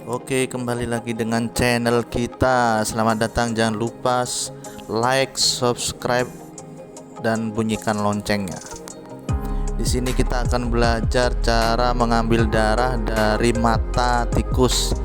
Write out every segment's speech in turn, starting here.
Oke, kembali lagi dengan channel kita. Selamat datang. Jangan lupa like, subscribe, dan bunyikan loncengnya. Di sini kita akan belajar cara mengambil darah dari mata tikus.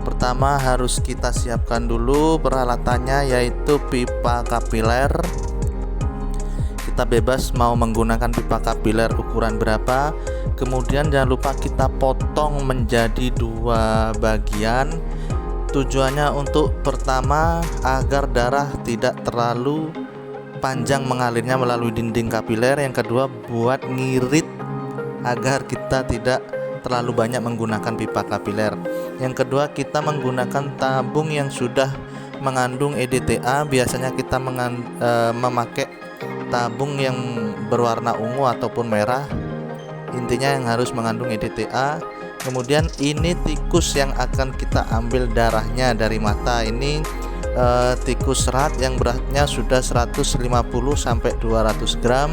Pertama harus kita siapkan dulu peralatannya, yaitu pipa kapiler. Kita bebas mau menggunakan pipa kapiler ukuran berapa. Kemudian jangan lupa kita potong menjadi dua bagian. Tujuannya untuk pertama agar darah tidak terlalu panjang mengalirnya melalui dinding kapiler. Yang kedua buat ngirit agar kita tidak terlalu banyak menggunakan pipa kapiler. Yang kedua kita menggunakan tabung yang sudah mengandung EDTA. Biasanya kita memakai tabung yang berwarna ungu ataupun merah. Intinya yang harus mengandung EDTA. Kemudian ini tikus yang akan kita ambil darahnya dari mata. Ini tikus serat yang beratnya sudah 150 sampai 200 gram.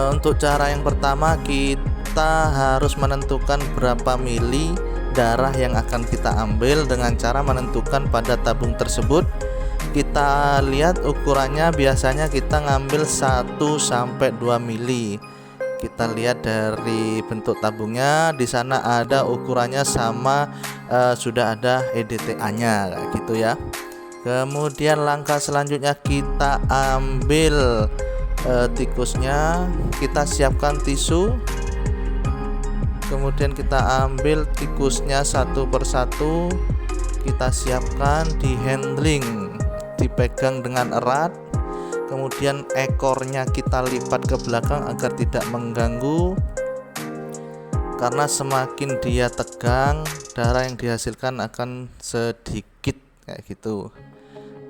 Untuk cara yang pertama kita harus menentukan berapa mili darah yang akan kita ambil dengan cara menentukan pada tabung tersebut. Kita lihat ukurannya, biasanya kita ngambil 1 sampai 2 mili. Kita lihat dari bentuk tabungnya, di sana ada ukurannya sama, sudah ada EDTA-nya kayak gitu ya. Kemudian langkah selanjutnya kita ambil tikusnya, kita siapkan tisu. Kemudian kita ambil tikusnya satu persatu, kita siapkan di handling, dipegang dengan erat. Kemudian ekornya kita lipat ke belakang agar tidak mengganggu, karena semakin dia tegang darah yang dihasilkan akan sedikit kayak gitu.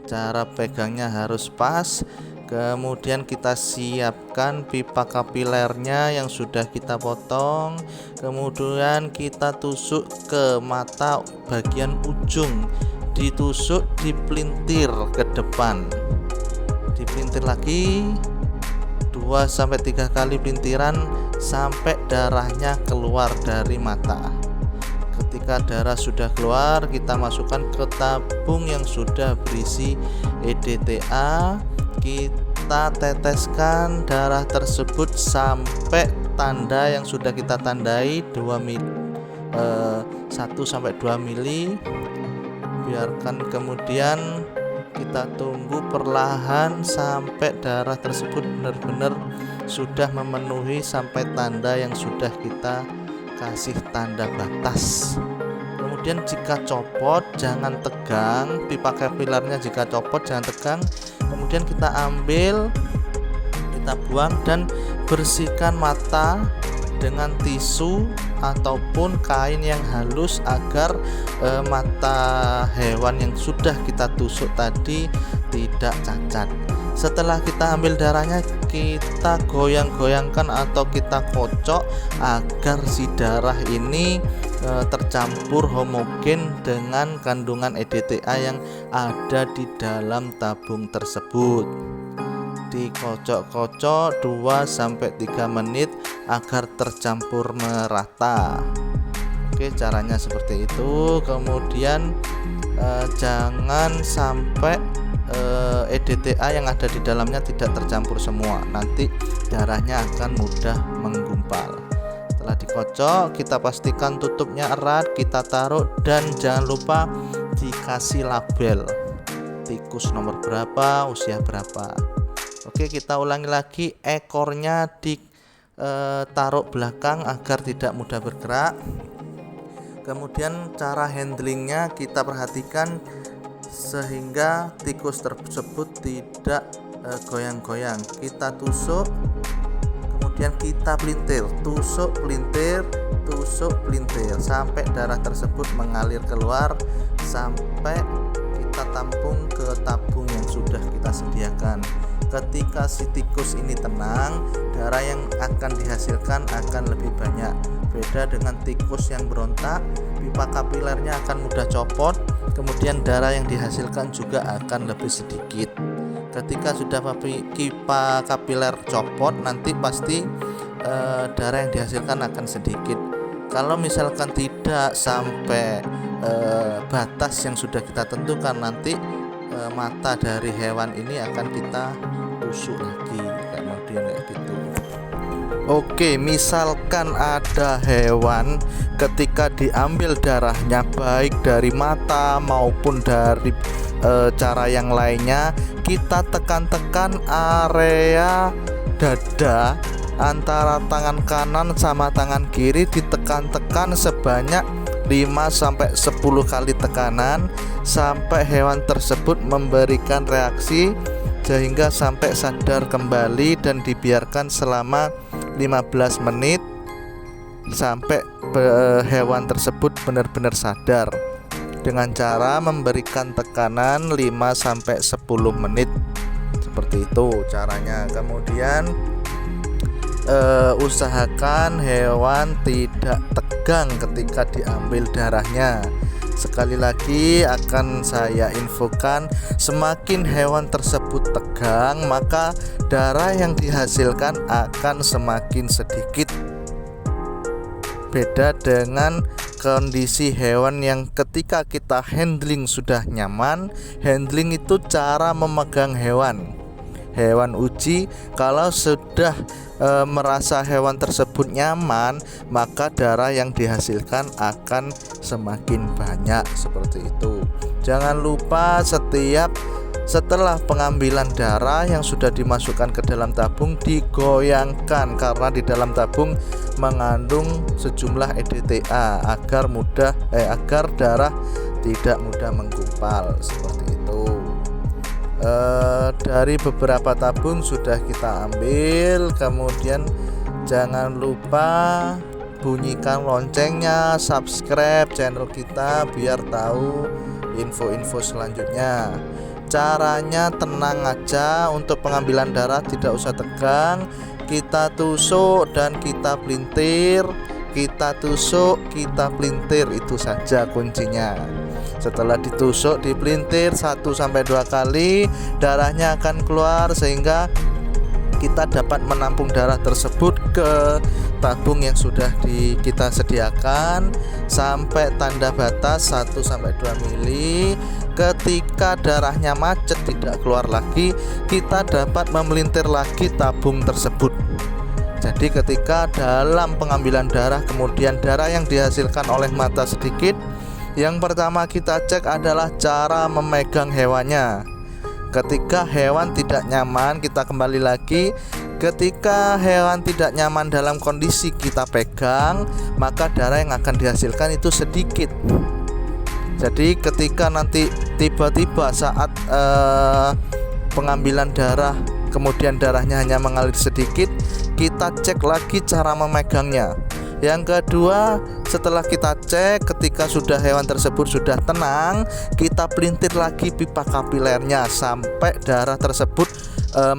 Cara pegangnya harus pas. Kemudian kita siapkan pipa kapilernya yang sudah kita potong. Kemudian kita tusuk ke mata bagian ujung, ditusuk, dipelintir ke depan, dipelintir lagi 2-3 kali pelintiran sampai darahnya keluar dari mata. Ketika darah sudah keluar, kita masukkan ke tabung yang sudah berisi EDTA. Kita teteskan darah tersebut sampai tanda yang sudah kita tandai 1-2 mili. Biarkan, kemudian kita tunggu perlahan sampai darah tersebut benar-benar sudah memenuhi sampai tanda yang sudah kita kasih tanda batas. Kemudian jika copot jangan tegang, pipa kapilernya jika copot jangan tegang. Kemudian kita ambil, kita buang dan bersihkan mata dengan tisu ataupun kain yang halus agar mata hewan yang sudah kita tusuk tadi tidak cacat. Setelah kita ambil darahnya, kita goyang-goyangkan atau kita kocok agar si darah ini tercampur homogen dengan kandungan EDTA yang ada di dalam tabung tersebut. Dikocok-kocok 2-3 menit agar tercampur merata. Oke, caranya seperti itu. Kemudian jangan sampai EDTA yang ada di dalamnya tidak tercampur semua, nanti darahnya akan mudah menggumpal. Setelah dikocok, kita pastikan tutupnya erat, kita taruh, dan jangan lupa dikasih label tikus nomor berapa, usia berapa. Oke, kita ulangi lagi, ekornya ditaruh belakang agar tidak mudah bergerak. Kemudian cara handlingnya kita perhatikan sehingga tikus tersebut tidak goyang-goyang. Kita tusuk, kemudian kita pelintir, tusuk, pelintir, tusuk, pelintir sampai darah tersebut mengalir keluar, sampai kita tampung ke tabung yang sudah kita sediakan. Ketika si tikus ini tenang, darah yang akan dihasilkan akan lebih banyak. Beda dengan tikus yang berontak, pipa kapilernya akan mudah copot, kemudian darah yang dihasilkan juga akan lebih sedikit. Ketika sudah pipa kapiler copot, nanti pasti darah yang dihasilkan akan sedikit. Kalau misalkan tidak sampai batas yang sudah kita tentukan, nanti mata dari hewan ini akan kita tusuk lagi, kemudian kayak gitu. Oke, misalkan ada hewan ketika diambil darahnya baik dari mata maupun dari cara yang lainnya, kita tekan-tekan area dada antara tangan kanan sama tangan kiri, ditekan-tekan sebanyak 5-10 kali tekanan sampai hewan tersebut memberikan reaksi sehingga sampai sadar kembali, dan dibiarkan selama 15 menit sampai hewan tersebut benar-benar sadar dengan cara memberikan tekanan 5-10 menit. Seperti itu caranya. Kemudian usahakan hewan tidak tegang ketika diambil darahnya. Sekali lagi akan saya infokan, semakin hewan tersebut tegang, maka darah yang dihasilkan akan semakin sedikit. Beda dengan kondisi hewan yang ketika kita handling sudah nyaman. Handling itu cara memegang hewan. Hewan uji kalau sudah merasa hewan tersebut nyaman, maka darah yang dihasilkan akan semakin banyak. Seperti itu. Jangan lupa setelah pengambilan darah yang sudah dimasukkan ke dalam tabung, digoyangkan karena di dalam tabung mengandung sejumlah EDTA agar darah tidak mudah menggumpal. Seperti itu. Dari beberapa tabung sudah kita ambil, kemudian jangan lupa bunyikan loncengnya, subscribe channel kita biar tahu info-info selanjutnya. Caranya tenang aja, untuk pengambilan darah tidak usah tegang, kita tusuk dan kita pelintir, kita tusuk, kita pelintir, itu saja kuncinya. Setelah ditusuk, dipelintir 1-2 kali, darahnya akan keluar sehingga kita dapat menampung darah tersebut ke tabung yang sudah kita sediakan sampai tanda batas 1-2 mili. Ketika darahnya macet tidak keluar lagi, kita dapat memelintir lagi tabung tersebut. Jadi ketika dalam pengambilan darah kemudian darah yang dihasilkan oleh mata sedikit, yang pertama kita cek adalah cara memegang hewannya. Ketika hewan tidak nyaman, kita kembali lagi. Ketika hewan tidak nyaman dalam kondisi kita pegang, maka darah yang akan dihasilkan itu sedikit. Jadi ketika nanti tiba-tiba saat pengambilan darah kemudian darahnya hanya mengalir sedikit, kita cek lagi cara memegangnya. Yang kedua, setelah kita cek ketika sudah hewan tersebut sudah tenang, kita pelintir lagi pipa kapilernya sampai darah tersebut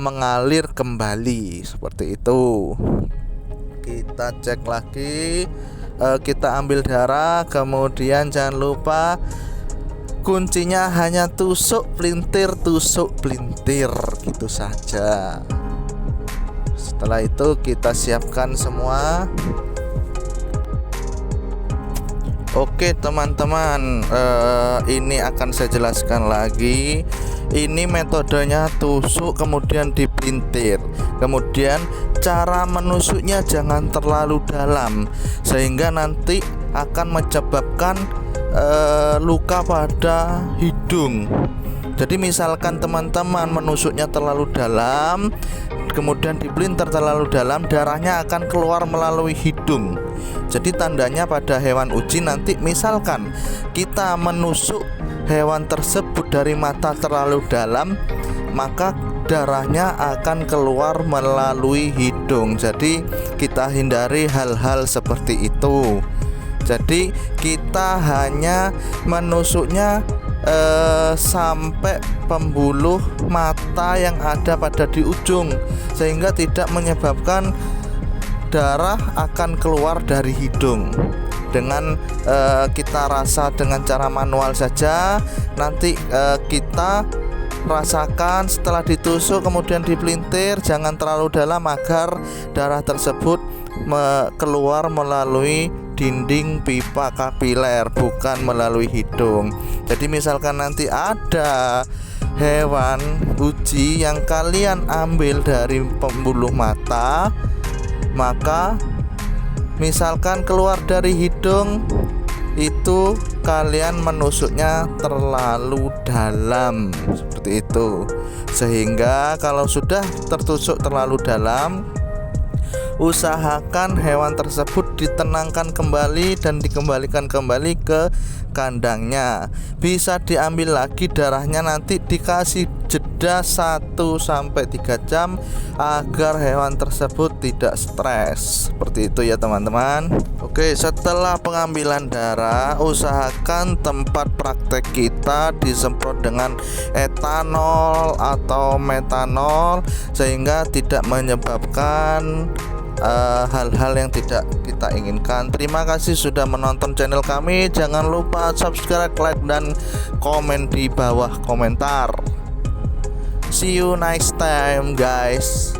mengalir kembali. Seperti itu. Kita cek lagi, kita ambil darah, kemudian jangan lupa kuncinya hanya tusuk pelintir gitu saja. Setelah itu kita siapkan semua. Oke teman-teman, ini akan saya jelaskan lagi. Ini metodenya tusuk kemudian dipelintir. Kemudian cara menusuknya jangan terlalu dalam sehingga nanti akan menyebabkan luka pada hidung. Jadi misalkan teman-teman menusuknya terlalu dalam, kemudian dipelintir terlalu dalam, darahnya akan keluar melalui hidung. Jadi tandanya pada hewan uji nanti misalkan kita menusuk hewan tersebut dari mata terlalu dalam, maka darahnya akan keluar melalui hidung. Jadi kita hindari hal-hal seperti itu. Jadi kita hanya menusuknya sampai pembuluh mata yang ada pada di ujung, sehingga tidak menyebabkan darah akan keluar dari hidung. Dengan kita rasa dengan cara manual saja, nanti kita rasakan setelah ditusuk kemudian dipelintir, jangan terlalu dalam agar darah tersebut keluar melalui dinding pipa kapiler, bukan melalui hidung. Jadi misalkan nanti ada hewan uji yang kalian ambil dari pembuluh mata, maka misalkan keluar dari hidung, itu kalian menusuknya terlalu dalam, seperti itu. Sehingga kalau sudah tertusuk terlalu dalam, usahakan hewan tersebut ditenangkan kembali dan dikembalikan kembali ke kandangnya. Bisa diambil lagi darahnya, nanti dikasih jeda 1-3 jam agar hewan tersebut tidak stres. Seperti itu ya teman-teman. Oke, setelah pengambilan darah, usahakan tempat praktek kita disemprot dengan etanol atau metanol sehingga tidak menyebabkan hal-hal yang tidak kita inginkan. Terima kasih sudah menonton channel kami. Jangan lupa subscribe, like, dan komen di bawah komentar. See you next time guys.